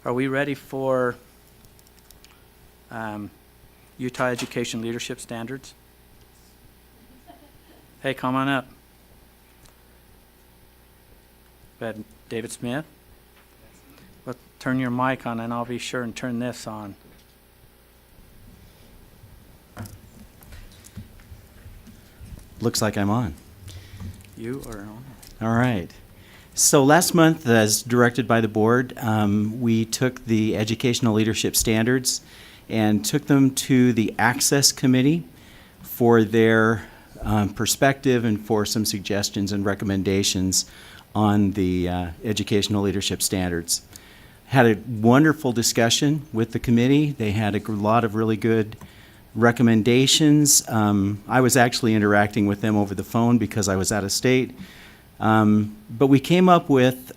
Are we ready for Utah Education Leadership Standards? Hey, come on up. Go ahead, David Smith. Well, turn your mic on, and I'll be sure and turn this on. Looks like I'm on. You are on. All right. So last month, as directed by the board, we took the educational leadership standards and took them to the Access Committee for their perspective and for some suggestions and recommendations on the educational leadership standards. Had a wonderful discussion with the committee. They had a lot of really good recommendations. I was actually interacting with them over the phone because I was out of state. But we came up with,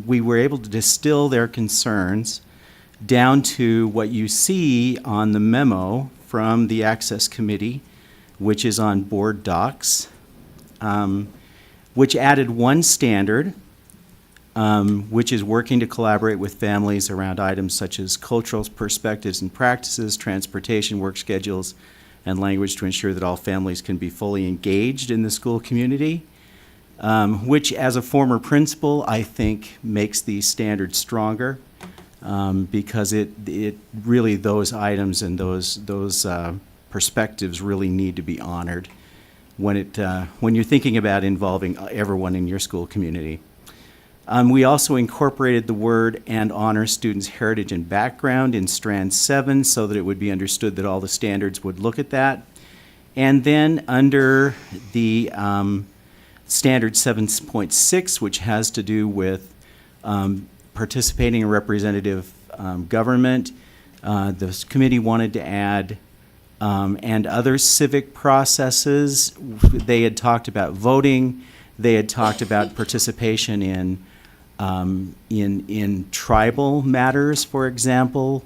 we were able to distill their concerns down to what you see on the memo from the Access Committee, which is on board docs, which added one standard, which is working to collaborate with families around items such as cultural perspectives and practices, transportation, work schedules, and language to ensure that all families can be fully engaged in the school community. Which, as a former principal, I think makes these standards stronger because it really, those items and those perspectives really need to be honored when you're thinking about involving everyone in your school community. We also incorporated the word "and honor students' heritage and background" in Strand 7 so that it would be understood that all the standards would look at that. And then under the Standard 7.6, which has to do with participating in representative government. The committee wanted to add and other civic processes. They had talked about voting. They had talked about participation in tribal matters, for example.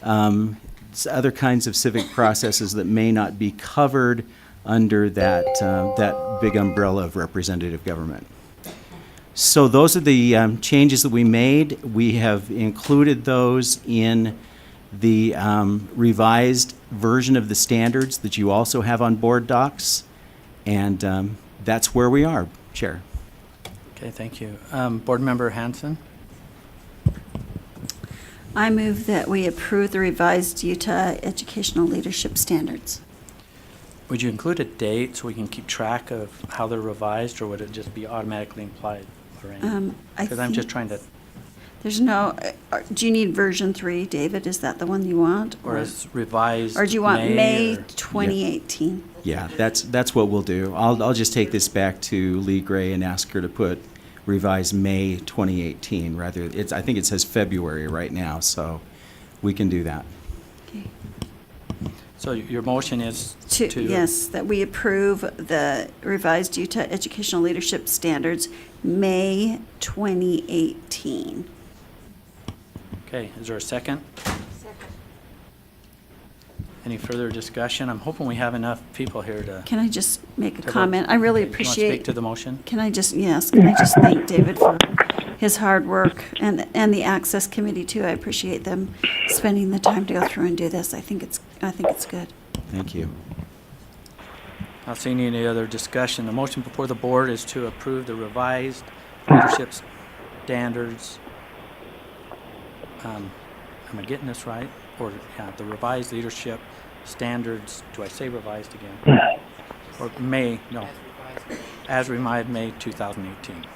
Other kinds of civic processes that may not be covered under that big umbrella of representative government. So those are the changes that we made. We have included those in the revised version of the standards that you also have on board docs. And that's where we are, Chair. Okay, thank you. Board Member Hanson? I move that we approve the revised Utah Educational Leadership Standards. Would you include a date so we can keep track of how they're revised, or would it just be automatically implied, Lorraine? Because I'm just trying to... There's no, do you need version 3, David? Is that the one you want? Or is revised Or do you want May or- 2018? Yeah, that's what we'll do. I'll just take this back to Lee Gray and ask her to put revised May 2018 rather. I think it says February right now, so we can do that. Okay. So your motion is to... Yes, that we approve the revised Utah Educational Leadership Standards, May 2018. Okay, is there a second? Any further discussion? I'm hoping we have enough people here to... Can I just make a to vote. comment? I really Okay, you wanna appreciate... speak to the motion? Can I just thank David for his hard work and the Access Committee too. I appreciate them spending the time to go through and do this. I think it's good. Thank you. Not seeing any other discussion. The motion before the board is to approve the revised leadership standards. Am I getting this right? Or, yeah, the revised leadership standards, do I say revised again? Or May, no, as revised May 2018.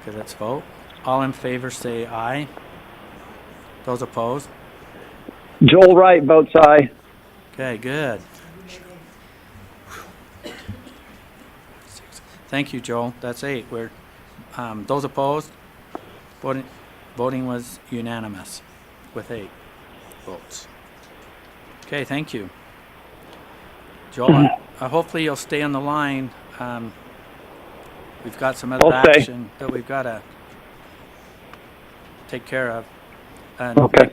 Okay, let's vote. All in favor say aye. Those opposed? Joel Wright votes aye. Okay, good. Thank you, Joel. That's 8. Those opposed? Voting was unanimous with 8 votes. Okay, thank you. Joel, hopefully you'll stay on the line. We've got some other I'll stay. action that we've got to take care of. And Okay.